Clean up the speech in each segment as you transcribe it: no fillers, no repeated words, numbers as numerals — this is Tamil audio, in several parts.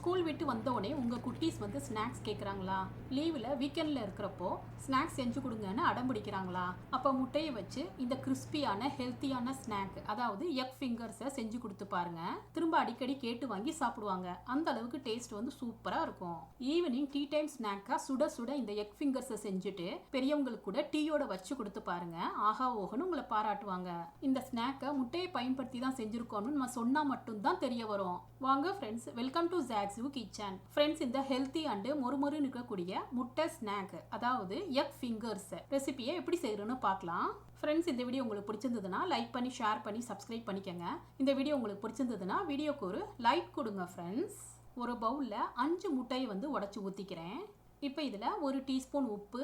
ஸ்கூல் விட்டு வந்தோடனே உங்கள் குட்டீஸ் வந்து ஸ்நாக்ஸ் கேட்குறாங்களா? லீவில் வீக்கெண்டில் இருக்கிறப்போ ஸ்நாக்ஸ் செஞ்சு கொடுங்கன்னு அடம் பிடிக்கிறாங்களா? அப்போ முட்டையை வச்சு இந்த கிறிஸ்பியான ஹெல்த்தியான ஸ்நாக், அதாவது எக் ஃபிங்கர்ஸை செஞ்சு கொடுத்து பாருங்க. திரும்ப அடிக்கடி கேட்டு வாங்கி சாப்பிடுவாங்க. அந்த அளவுக்கு டேஸ்ட் வந்து சூப்பராக இருக்கும். ஈவினிங் டீ டைம் ஸ்நாக்காக சுட சுட இந்த எக் ஃபிங்கர்ஸை செஞ்சுட்டு பெரியவங்களுக்கு கூட டீயோட வச்சு கொடுத்து பாருங்க. ஆஹா ஓகன்னு உங்களை பாராட்டுவாங்க. இந்த ஸ்நாக்கை முட்டையை பயன்படுத்தி தான் செஞ்சுருக்கோம்னு நம்ம சொன்னால் மட்டும்தான் தெரிய வரும். வாங்க friends, welcome to jacks kitchen. Friends, இந்த ஹெல்த்தி அண்ட் மொறுமொறுன்னு இருக்கக்கூடிய முட்டை ஸ்நாக், அதாவது எக் ஃபிங்கர்ஸ் ரெசிபியை எப்படி செய்யறோன்னு பார்க்கலாம். ஃப்ரெண்ட்ஸ், இந்த வீடியோ உங்களுக்கு பிடிச்சிருந்ததுன்னா லைக் பண்ணி ஷேர் பண்ணி சப்ஸ்கிரைப் பண்ணிக்கோங்க. இந்த வீடியோ உங்களுக்கு பிடிச்சிருந்ததுன்னா வீடியோக்கு ஒரு லைக் கொடுங்க. ஃப்ரெண்ட்ஸ், ஒரு பவுலில் 5 முட்டையை வந்து உடச்சி ஊற்றிக்கிறேன். இப்போ இதில் 1 டீஸ்பூன் உப்பு,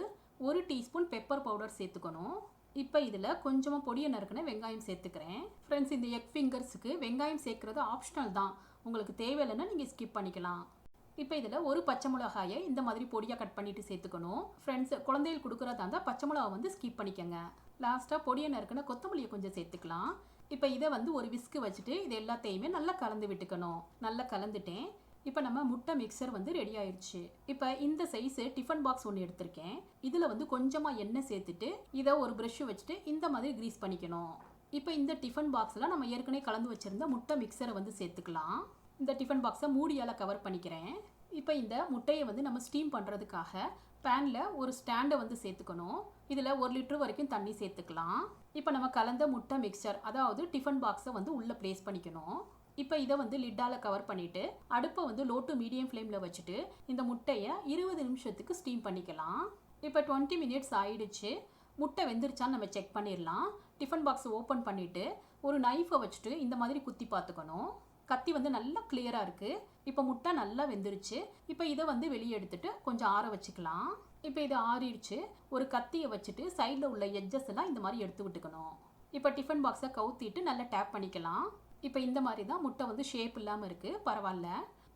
1 டீஸ்பூன் பெப்பர் பவுடர் சேர்த்துக்கணும். இப்போ இதில் கொஞ்சமாக பொடியை நறுக்கின வெங்காயம் சேர்த்துக்கிறேன். ஃப்ரெண்ட்ஸ், இந்த எக் ஃபிங்கர்ஸுக்கு வெங்காயம் சேர்க்குறது ஆப்ஷனல் தான். உங்களுக்கு தேவையில்லைன்னா நீங்கள் ஸ்கிப் பண்ணிக்கலாம். இப்போ இதில் 1 பச்சை மிளகாயை இந்த மாதிரி பொடியாக கட் பண்ணிவிட்டு சேர்த்துக்கணும். ஃப்ரெண்ட்ஸ், குழந்தைகள் கொடுக்குறதா இருந்தால் பச்சை மிளகா வந்து ஸ்கிப் பண்ணிக்கோங்க. லாஸ்ட்டாக பொடியை நறுக்கின கொத்தமல்லியை கொஞ்சம் சேர்த்துக்கலாம். இப்போ இதை வந்து ஒரு விஸ்கு வச்சுட்டு இது எல்லாத்தையுமே நல்லா கலந்து விட்டுக்கணும். நல்லா கலந்துட்டேன். இப்போ நம்ம முட்டை மிக்சர் வந்து ரெடி ஆயிடுச்சு. இப்போ இந்த சைஸு டிஃபன் பாக்ஸ் ஒன்று எடுத்திருக்கேன். இதில் வந்து கொஞ்சமாக எண்ணெய் சேர்த்துட்டு இதை ஒரு ப்ரஷ் வச்சுட்டு இந்த மாதிரி க்ரீஸ் பண்ணிக்கணும். இப்போ இந்த டிஃபன் பாக்ஸில் நம்ம ஏற்கனவே கலந்து வச்சுருந்த முட்டை மிக்சரை வந்து சேர்த்துக்கலாம். இந்த டிஃபன் பாக்ஸை மூடியால் கவர் பண்ணிக்கிறேன். இப்போ இந்த முட்டையை வந்து நம்ம ஸ்டீம் பண்ணுறதுக்காக பேனில் ஒரு ஸ்டாண்டை வந்து சேர்த்துக்கணும். இதில் 1 லிட்டர் வரைக்கும் தண்ணி சேர்த்துக்கலாம். இப்போ நம்ம கலந்த முட்டை மிக்சர், அதாவது டிஃபன் பாக்ஸை வந்து உள்ளே ப்ளேஸ் பண்ணிக்கணும். இப்போ இதை வந்து லிட்டால் கவர் பண்ணிவிட்டு அடுப்பை வந்து லோ டு மீடியம் ஃப்ளேமில் வச்சுட்டு இந்த முட்டையை 20 நிமிஷத்துக்கு ஸ்டீம் பண்ணிக்கலாம். இப்போ 20 மினிட்ஸ் ஆயிடுச்சு. முட்டை வெந்துருச்சான்னு நம்ம செக் பண்ணிடலாம். டிஃபன் பாக்ஸை ஓப்பன் பண்ணிவிட்டு ஒரு நைஃபை வச்சுட்டு இந்த மாதிரி குத்தி பார்த்துக்கணும். கத்தி வந்து நல்லா கிளியராக இருக்குது. இப்போ முட்டை நல்லா வெந்துருச்சு. இப்போ இதை வந்து வெளியே எடுத்துட்டு கொஞ்சம் ஆற வச்சுக்கலாம். இப்போ இது ஆறிடுச்சு. ஒரு கத்தியை வச்சுட்டு சைடில் உள்ள எட்ஜஸ் எல்லாம் இந்த மாதிரி எடுத்து விட்டுக்கணும். இப்போ டிஃபன் பாக்ஸை கவுத்திட்டு நல்லா டேப் பண்ணிக்கலாம். இப்போ இந்த மாதிரி தான் முட்டை வந்து ஷேப் இல்லாமல் இருக்குது, பரவாயில்ல.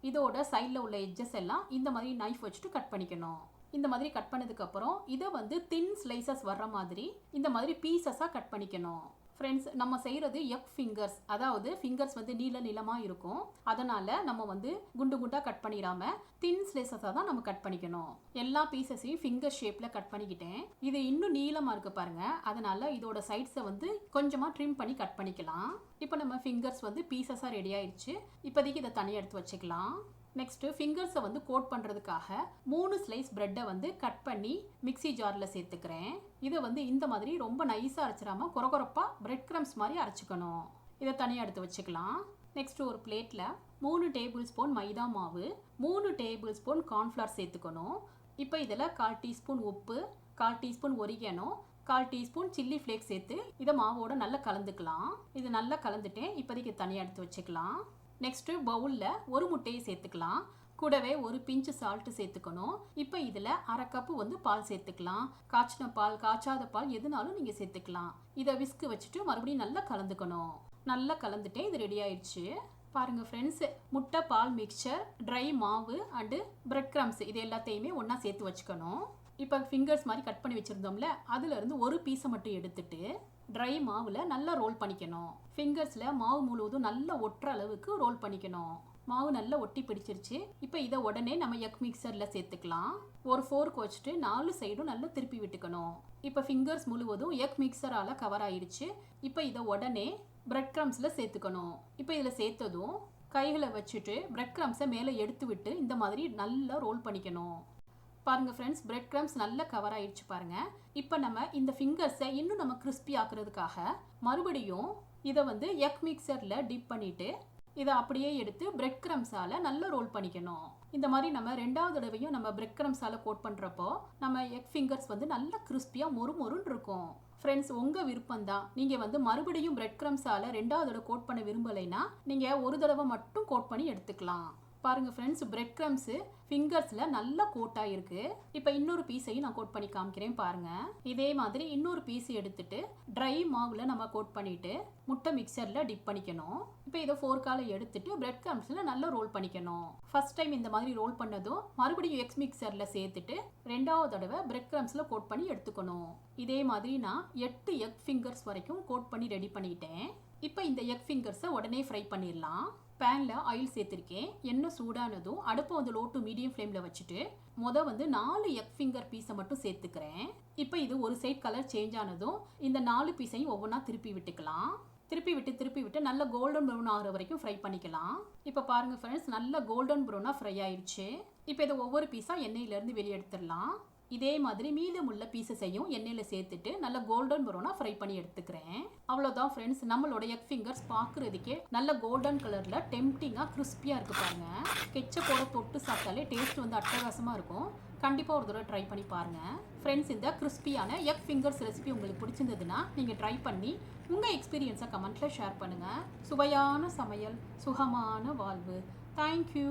இதோட சைடில் உள்ள எட்ஜஸ் எல்லாம் இந்த மாதிரி நைஃப் வச்சுட்டு கட் பண்ணிக்கணும். இந்த மாதிரி கட் பண்ணதுக்கப்புறம் இதை வந்து தின் ஸ்லைசஸ் வர்ற மாதிரி இந்த மாதிரி பீசஸாக கட் பண்ணிக்கணும். ஃப்ரெண்ட்ஸ், நம்ம செய்கிறது எக் ஃபிங்கர்ஸ், அதாவது ஃபிங்கர்ஸ் வந்து நீளமாக இருக்கும். அதனால் நம்ம வந்து குண்டு குண்டாக கட் பண்ணிடாமல் தின் ஸ்லைசஸாக தான் நம்ம கட் பண்ணிக்கணும். எல்லா பீசஸையும் ஃபிங்கர் ஷேப்பில் கட் பண்ணிக்கிட்டேன். இது இன்னும் நீளமாக இருக்குது பாருங்கள். அதனால் இதோட சைட்ஸை வந்து கொஞ்சமாக ட்ரிம் பண்ணி கட் பண்ணிக்கலாம். இப்போ நம்ம ஃபிங்கர்ஸ் வந்து பீசஸாக ரெடி ஆயிடுச்சு. இப்போதைக்கு இதை தனியாக எடுத்து வச்சுக்கலாம். நெக்ஸ்ட்டு ஃபிங்கர்ஸை வந்து கோட் பண்ணுறதுக்காக 3 ஸ்லைஸ் ப்ரெட்டை வந்து கட் பண்ணி மிக்ஸி ஜாரில் சேர்த்துக்கிறேன். இதை வந்து இந்த மாதிரி ரொம்ப நைஸாக அரைச்சிடாமல் கொரகொரப்பாக பிரெட் க்ரம்ஸ் மாதிரி அரைச்சிக்கணும். இதை தனியாக எடுத்து வச்சுக்கலாம். நெக்ஸ்ட்டு ஒரு பிளேட்டில் 3 டேபிள் ஸ்பூன் மைதா மாவு, 3 டேபிள் ஸ்பூன் கார்ன்ஃப்ளவர் சேர்த்துக்கணும். இப்போ இதில் 1/4 டீஸ்பூன் உப்பு, 1/4 teaspoon oregano, 1/4 teaspoon chilli flakes சேர்த்து இதை மாவோட நல்லா கலந்துக்கலாம். இது நல்லா கலந்துட்டேன். இப்போதைக்கு தனியாக எடுத்து வச்சுக்கலாம். நெக்ஸ்ட்டு பவுலில் 1 முட்டையை சேர்த்துக்கலாம். கூடவே ஒரு பிஞ்சு சால்ட்டு சேர்த்துக்கணும். இப்போ இதில் 1/2 கப்பு வந்து பால் சேர்த்துக்கலாம். காய்ச்சின பால், காய்ச்சாத பால் எதுனாலும் நீங்கள் சேர்த்துக்கலாம். இதை விஸ்கு வச்சுட்டு மறுபடியும் நல்லா கலந்துக்கணும். நல்லா கலந்துட்டேன். இது ரெடி ஆயிடுச்சு. பாருங்கள் ஃப்ரெண்ட்ஸ், முட்டை பால் மிக்சர், ட்ரை மாவு அண்டு பிரெட் க்ரம்ஸ் இது எல்லாத்தையுமே ஒன்றா சேர்த்து வச்சுக்கணும். இப்போ ஃபிங்கர்ஸ் மாதிரி கட் பண்ணி வச்சுருந்தோம்ல, அதுலேருந்து ஒரு பீஸை மட்டும் எடுத்துட்டு ட்ரை மாவில் நல்லா ரோல் பண்ணிக்கணும். ஃபிங்கர்ஸில் மாவு முழுவதும் நல்லா ஒட்டுற அளவுக்கு ரோல் பண்ணிக்கணும். மாவு நல்லா ஒட்டி பிடிச்சிருச்சு. இப்போ இதை உடனே நம்ம எக் மிக்சரில் சேர்த்துக்கலாம். ஒரு ஃபோர்க் வச்சுட்டு 4 சைடும் நல்லா திருப்பி விட்டுக்கணும். இப்போ ஃபிங்கர்ஸ் முழுவதும் எக் மிக்சரால் கவர் ஆயிடுச்சு. இப்போ இதை உடனே பிரெட் க்ரம்ஸில் சேர்த்துக்கணும். இப்போ இதில் சேர்த்ததும் கைகளை வச்சுட்டு பிரெட் க்ரம்ஸை மேலே எடுத்து விட்டு இந்த மாதிரி நல்லா ரோல் பண்ணிக்கணும். பாருங்கள் ஃப்ரெண்ட்ஸ், பிரெட் க்ரம்ஸ் நல்லா கவர் ஆயிடுச்சு பாருங்கள். இப்போ நம்ம இந்த ஃபிங்கர்ஸை இன்னும் நம்ம கிறிஸ்பி ஆக்குறதுக்காக மறுபடியும் இதை வந்து எக் மிக்சரில் டிப் பண்ணிவிட்டு இதை அப்படியே எடுத்து பிரெட் க்ரம்ஸால் நல்லா ரோல் பண்ணிக்கணும். இந்த மாதிரி நம்ம 2வது தடவையும் நம்ம பிரெட் க்ரம்ஸால் கோட் பண்ணுறப்போ நம்ம எக் ஃபிங்கர்ஸ் வந்து நல்லா கிறிஸ்பியாக மொறுன்னு இருக்கும். ஃப்ரெண்ட்ஸ், உங்கள் விருப்பம் தான். நீங்கள் வந்து மறுபடியும் பிரெட் க்ரம்ஸால் 2வது தடவை கோட் பண்ண விரும்பலைன்னா நீங்கள் ஒரு தடவை மட்டும் கோட் பண்ணி எடுத்துக்கலாம். பாருங்கள் ஃப்ரெண்ட்ஸ், பிரெட் க்ரம்ஸு ஃபிங்கர்ஸில் நல்லா கோட் ஆகிருக்கு. இப்போ இன்னொரு பீஸையும் நான் கோட் பண்ணி காமிக்கிறேன் பாருங்கள். இதே மாதிரி இன்னொரு பீஸ் எடுத்துட்டு ட்ரை மாவில் நம்ம கோட் பண்ணிவிட்டு முட்டை மிக்சரில் டிப் பண்ணிக்கணும். இப்போ இதை ஃபோர்க்கால் எடுத்துட்டு பிரெட் க்ரம்ஸில் நல்லா ரோல் பண்ணிக்கணும். ஃபர்ஸ்ட் டைம் இந்த மாதிரி ரோல் பண்ணதும் மறுபடியும் எக் மிக்சரில் சேர்த்துட்டு 2வது தடவை பிரெட் க்ரம்ஸில் கோட் பண்ணி எடுத்துக்கணும். இதே மாதிரி நான் 8 எக் ஃபிங்கர்ஸ் வரைக்கும் கோட் பண்ணி ரெடி பண்ணிட்டேன். இப்போ இந்த எக் ஃபிங்கர்ஸை உடனே ஃப்ரை பண்ணிடலாம். பேனில் ஆயில் சேர்த்துருக்கேன். எண்ணெய் சூடானதும் அடுப்பை வந்து லோ டு மீடியம் ஃப்ளேமில் வச்சுட்டு வந்து 4 எக் ஃபிங்கர் பீஸை மட்டும் சேர்த்துக்கிறேன். இப்போ இது ஒரு சைட் கலர் சேஞ்ச் ஆனதும் இந்த 4 பீஸையும் ஒவ்வொன்றா திருப்பி விட்டுக்கலாம். திருப்பி விட்டு நல்ல கோல்டன் ப்ரௌன் ஆகிற வரைக்கும் ஃப்ரை பண்ணிக்கலாம். இப்போ பாருங்கள் ஃப்ரெண்ட்ஸ், நல்ல கோல்டன் ப்ரௌனாக ஃப்ரை ஆயிடுச்சு. இப்போ இதை ஒவ்வொரு பீஸாக எண்ணெயிலேருந்து வெளியே எடுத்துடலாம். இதே மாதிரி மீதமுள்ள பீசஸையும் எண்ணெயில் சேர்த்துட்டு நல்ல கோல்டன் ப்ரௌனாக ஃப்ரை பண்ணி எடுத்துக்கிறேன். அவ்வளோதான் ஃப்ரெண்ட்ஸ், நம்மளோட எக் ஃபிங்கர்ஸ் பார்க்குறதுக்கே நல்ல கோல்டன் கலரில் டெம்ப்டிங்காக கிறிஸ்பியாக இருக்குது பாருங்கள். கெச்சப்போட தொட்டு சாப்பிட்டாலே டேஸ்ட் வந்து அட்டகாசமாக இருக்கும். கண்டிப்பாக ஒரு தடவை ட்ரை பண்ணி பாருங்கள். ஃப்ரெண்ட்ஸ், இந்த கிறிஸ்பியான எக் ஃபிங்கர்ஸ் ரெசிபி உங்களுக்கு பிடிச்சிருந்ததுன்னா நீங்கள் ட்ரை பண்ணி உங்கள் எக்ஸ்பீரியன்ஸை கமெண்ட்டில் ஷேர் பண்ணுங்கள். சுவையான சமையல், சுகமான வாழ்வு. தேங்க்யூ.